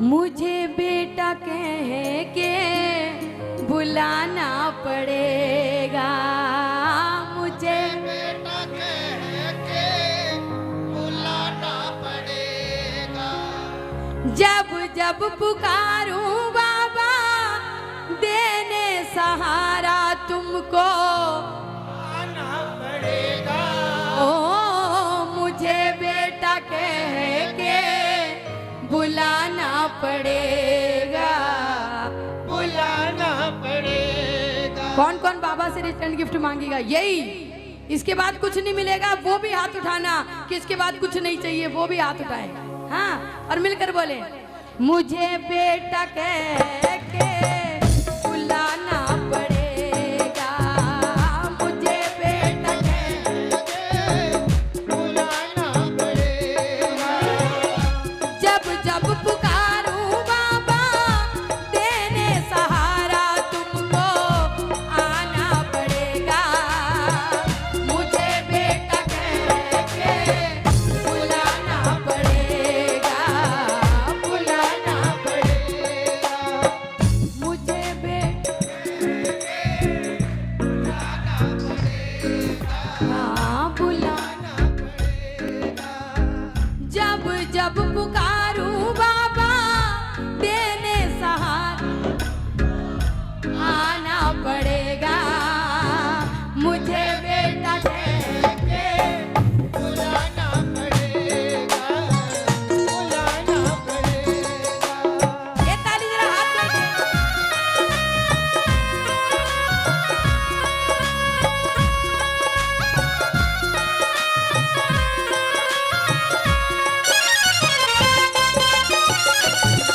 मुझे बेटा कह के बुलाना पड़ेगा, मुझे बेटा कह के बुलाना पड़ेगा। जब जब पुकारूं बाबा देने सहारा तुमको आना पड़ेगा। ओ मुझे बेटा कह के बुलाना पड़ेगा, बुलाना पड़ेगा। कौन कौन बाबा से रिटर्न गिफ्ट मांगेगा? यही, इसके बाद कुछ नहीं मिलेगा वो भी हाथ उठाना, कि इसके बाद कुछ नहीं चाहिए वो भी हाथ उठाए। हाँ, और मिलकर बोले मुझे बेटा कह के बुलाना पड़ेगा, मुझे बेटा कह के बुलाना पड़ेगा। जब जब पुकारूं बाबा देने सहारा तुमको आना पड़ेगा, मुझे बेटा कह के बुलाना पड़ेगा, बुलाना पड़ेगा, मुझे बेटा हाँ बुलाना पड़ेगा। जब जब पुकारूं बाबा देने सहारा आना पड़ेगा, मुझे बेटा कह के बुलाना पड़ेगा। बुलाना पड़ेगा। ये ताली जरा हाथ में दे।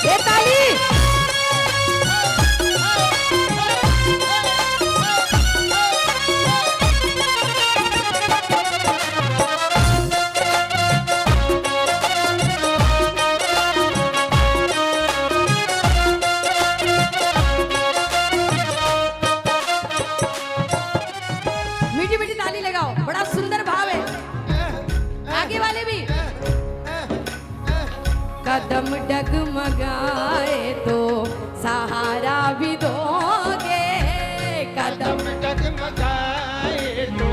ये ताली मीठी मीठी ताली लगाओ, बड़ा सुंदर भाव है। आगे वाले भी कदम डगमगाए तो सहारा भी दोगे, कदम डगमगाए तो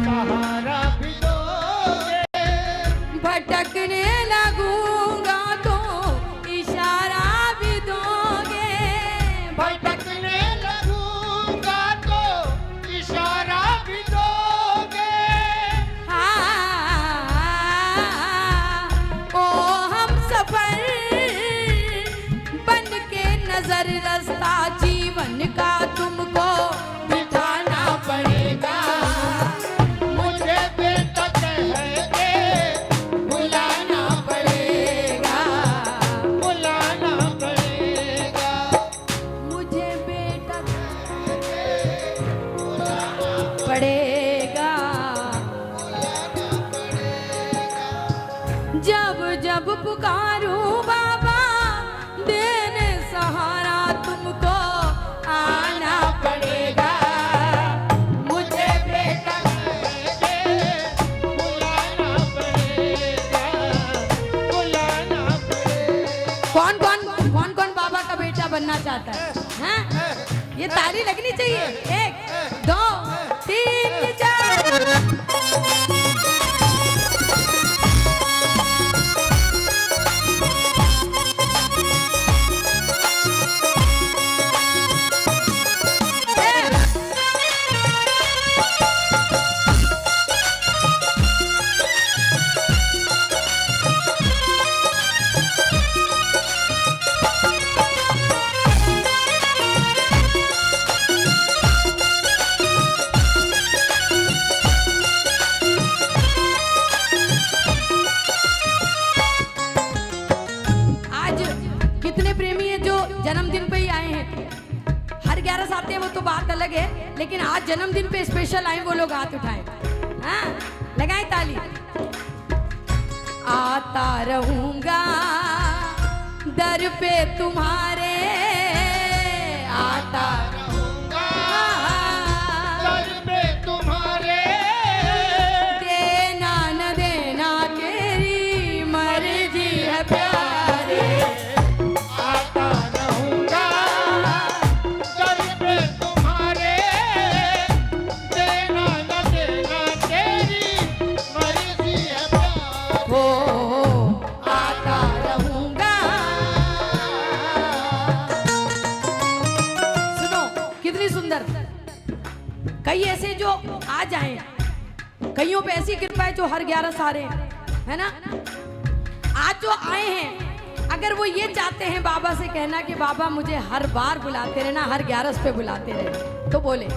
सहारा भी दोगे। भटकने लगूंगा तो इशारा भी दोगे, भटकने लगूंगा तो इशारा भी दोगे। हाँ, ओ हम सफर बन के नजर रास्ता जीवन का तुमको बिठाना पड़ेगा, मुझे बेटा कह के बुलाना पड़ेगा, बुलाना पड़ेगा। मुझे बेटा पड़ेगा। जब जब पुकारूं बाबा देने सहारा तुमको आना पड़ेगा, मुझे बेटा बुलाना पड़ेगा। बुलाना पड़ेगा। कौन कौन बाबा का बेटा बनना चाहता है? हैं? ये ताली लगनी चाहिए। 1 2 3 4। जन्मदिन पे ही आए हैं, हर 11 आते हैं वो तो बात अलग है, लेकिन आज जन्मदिन पे स्पेशल आए वो लोग हाथ उठाए। हाँ, लगाए ताली। आता रहूंगा दर पे तुम्हारे, आता रहूंगा दर पे तुम्हारे। देना न देना तेरी मर्जी है प्यारे, कईयों पे ऐसी कृपा है जो हर 11 सारे है ना। आज जो आए हैं, अगर वो ये चाहते हैं बाबा से कहना कि बाबा मुझे हर बार बुलाते रहना, हर 11 पे बुलाते रहना, तो बोले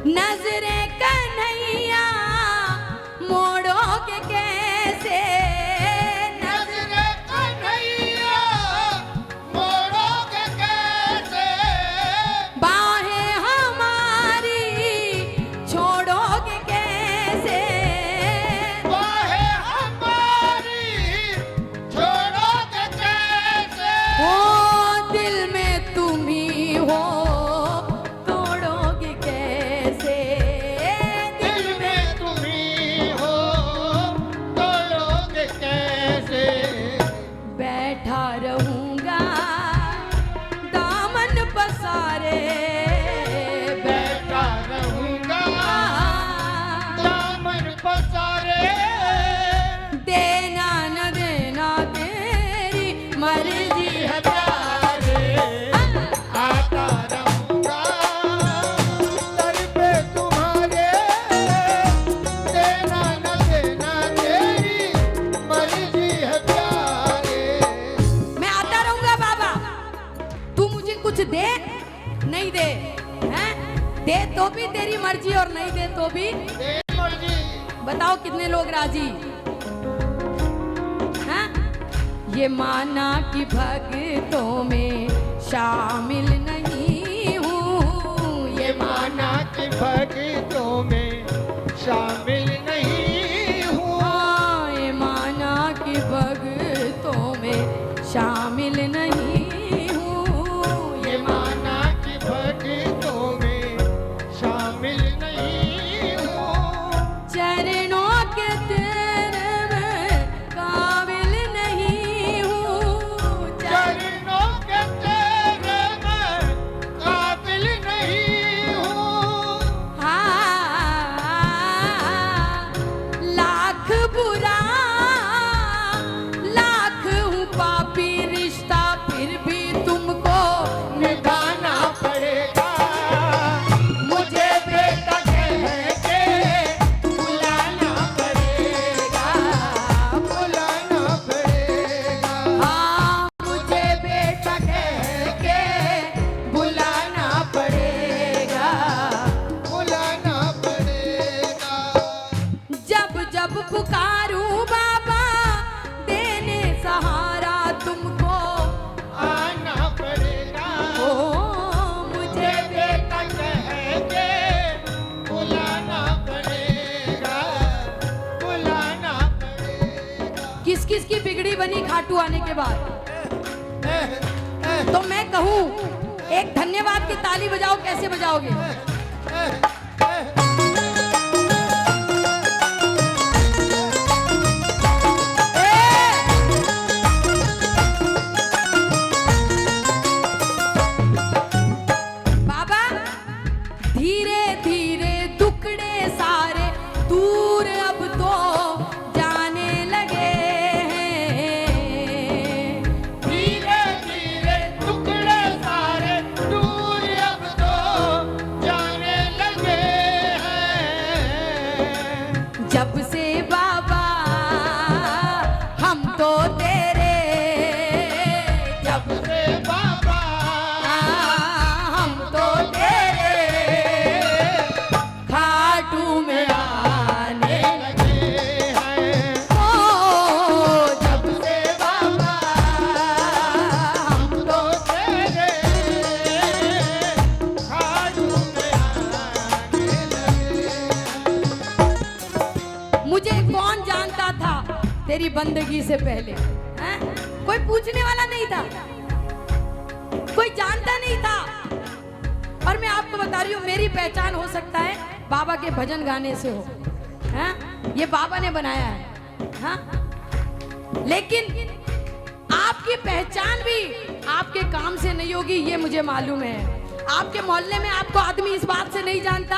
नजरे कन्हैया मोड़ोगे कैसे, नजरे कन्हैया मोड़ोगे कैसे, बाहें हमारी छोड़ोगे कैसे, बाहें हमारी छोड़ोगे कैसे, ओ दिल में तुम ही हो तोड़ोगे कैसे, दिल में तुम ही हो तोड़ोगे कैसे, बैठा रहूंगा दामन पसारे, बैठा रहूंगा दामन पसारे, देना न देना तेरी मर्जी है प्यारे, आता रहूंगा दर पे तुम्हारे, देना न देना तेरी मर्जी है प्यारे, मैं आता रहूंगा बाबा, तू मुझे कुछ दे नहीं दे, हैं दे तो भी तेरी मर्जी और नहीं दे तो भी, तेरी मर्जी। बताओ कितने लोग राजी हैं। ये माना कि भक्तों में शामिल नहीं हूँ, ये माना कि भक्तों में शामिल नहीं हूँ, हाँ, ये माना कि भक्तों में शामिल नहीं हूँ, ये माना कि भक्तों में शामिल नहीं हूँ, चरणों के तेरे में काबिल नहीं हूँ, चरणों के तेरे मैं काबिल नहीं हूँ, हाँ, लाख बुरा लाख हूँ पापी, रिश्ता फिर भी तुमको निभाना पड़ेगा, मुझे बेटा कह के बुलाना पड़ेगा, बुलाना पड़ेगा, हाँ, मुझे बेटा कह के बुलाना पड़ेगा, बुलाना पड़ेगा, जब जब पुकारूं बाबा देने सहारा तुमको, आना पड़ेगा, ओ मुझे बेटा कह के बुलाना पड़ेगा, बुलाना पड़ेगा। किस किस की बिगड़ी बनी खाटू आने के बाद, तो मैं कहूँ एक धन्यवाद की ताली बजाओ, कैसे बजाओगे। बाबा धीरे धीरे दुखड़े सारे दूर अब तो जाने लगे हैं, धीरे धीरे टुकड़े सारे दूर अब तो जाने लगे हैं, जब से बाबा हम तो तेरे, जब से बाबा हम तो तेरे खाटू में आने लगे हैं, ओ, जब से बाबा हम तो तेरे खाड़ू में आने लगे हैं। मुझे कौन जानता था तेरी बंदगी से पहले, हैं? कोई पूछने वाला नहीं था, कोई जानता नहीं था, और मैं आपको बता रही हूँ मेरी पहचान हो सकता है बाबा के भजन गाने से हो, हैं? ये बाबा ने बनाया है, हाँ? लेकिन आपकी पहचान भी आपके काम से नहीं होगी, ये मुझे मालूम है। आपके मोहल्ले में आपको आदमी इस बात से नहीं जानता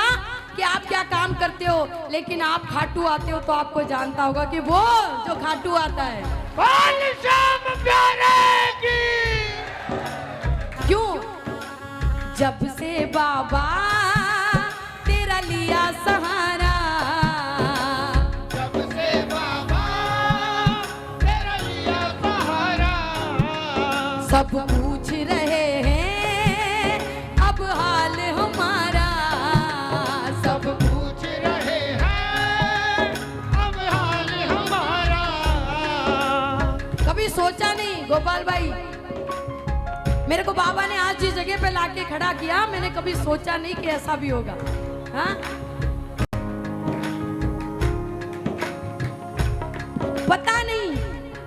कि आप क्या काम करते हो, लेकिन आप खाटू आते हो तो आपको जानता होगा कि वो जो खाटू आता है। बोल श्याम प्यारे की। क्यों? जब से बाबा तेरा लिया सहारा। जब से बाबा तेरा लिया सहारा, सब पूछ रहे हैं अब हाल हमारा। सब पूछ रहे हैं अब हाल हमारा। कभी सोचा नहीं गोपाल भाई, मेरे को बाबा ने आज जिस जगह पे लाके खड़ा किया, मैंने कभी सोचा नहीं कि ऐसा भी होगा। हाँ, पता नहीं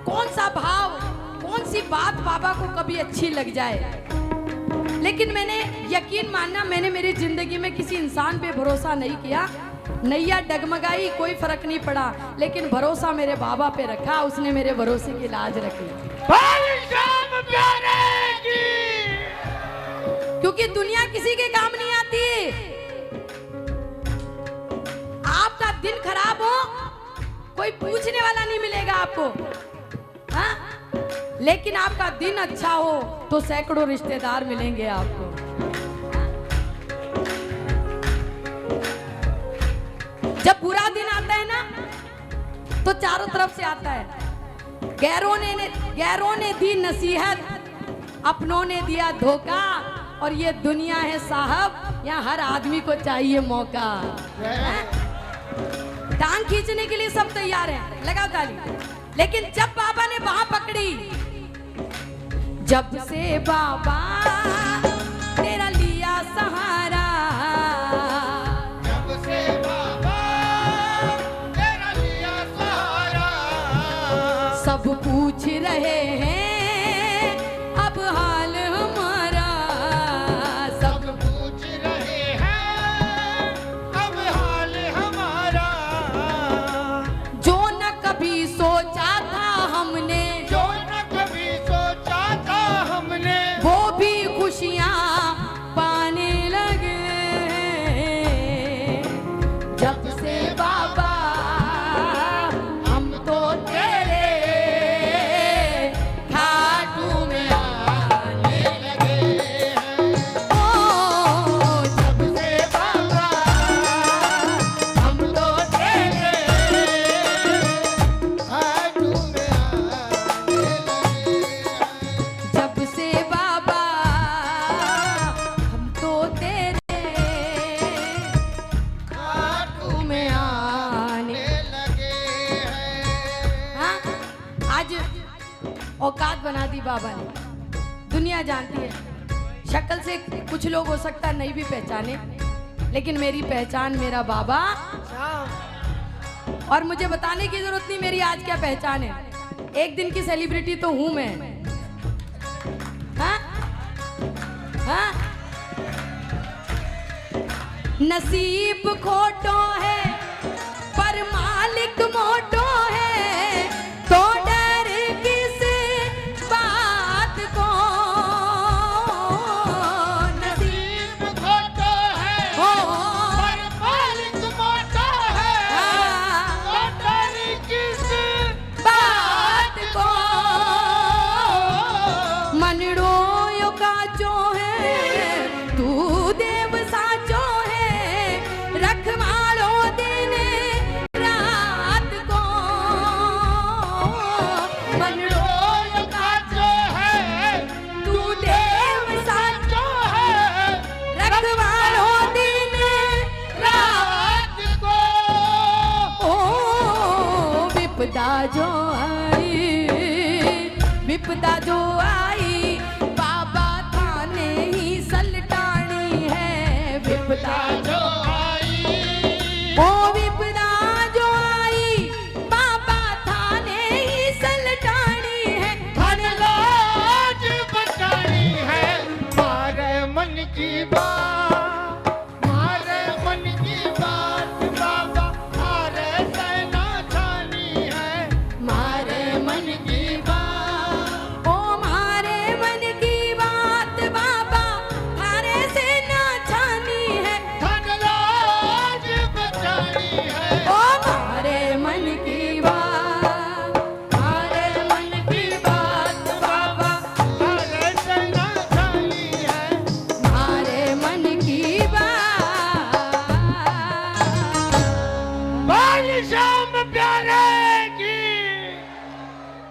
कौन सा भाव, कौन सी बात बाबा को कभी अच्छी लग जाए, लेकिन मैंने यकीन मानना, मैंने मेरी जिंदगी में किसी इंसान पे भरोसा नहीं किया। नैया डगमगाई, कोई फर्क नहीं पड़ा, लेकिन भरोसा मेरे बाबा पे रखा, उसने मेरे भरोसे की लाज रखी। क्योंकि दुनिया किसी के काम नहीं आती। आपका दिन खराब हो, कोई पूछने वाला नहीं मिलेगा आपको, हाँ? लेकिन आपका दिन अच्छा हो तो सैकड़ों रिश्तेदार मिलेंगे आपको। जब बुरा दिन आता है ना, तो चारों तरफ से आता है। गैरों ने दी नसीहत, अपनों ने दिया धोखा, और ये दुनिया है साहब, यहाँ हर आदमी को चाहिए मौका। टांग खींचने के लिए सब तैयार हैं, लगाओ ताली। लेकिन जब बाबा ने बाह पकड़ी, जब से बाबा तेरा लिया सहारा, जब से बाबा तेरा लिया सहारा, सब पूछ रहे हैं अब हाल हमारा। सब पूछ रहे हैं अब हाल हमारा। जो न कभी सोचा था हमने, जो न कभी सोचा था हमने, वो भी खुशियाँ पाने लगे। जब से बाबा हम तो तेरे खाटू में आने लगे हैं। ओ, जब से बाबा हम तो तेरे, खाटू में आने लगे हैं। जब से बाबा हम तो तेरे खाटू में आने। लगे हैं। हाँ, आज औकात बना दी बाबा ने, दुनिया जानती है। शक्ल से कुछ लोग हो सकता नहीं भी पहचाने, लेकिन मेरी पहचान मेरा बाबा। और मुझे बताने की जरूरत नहीं मेरी आज क्या पहचान है। एक दिन की सेलिब्रिटी तो हूं मैं। हाँ? हाँ? नसीब खोटो है पर मालिक मोटो है, तो डर किस बात को। नसीब खोटो है हो पर मालिक मोटा है, तो डर किस बात को। मनड़ो यो काचो है, तू देव साचो है, रखवालो दिन रात को। मनड़ो यो काचो है, तू देव साचो है, रखवालो दिन रात रात को। ओ विपदा जो आई, विपदा जो आई, बाबा थाने ही सलटानी है। विपदा जो आई, ओ विपदा जो आई, बाबा थाने ही सलटानी है। धन लाज बचानी है, मारे मन की बात।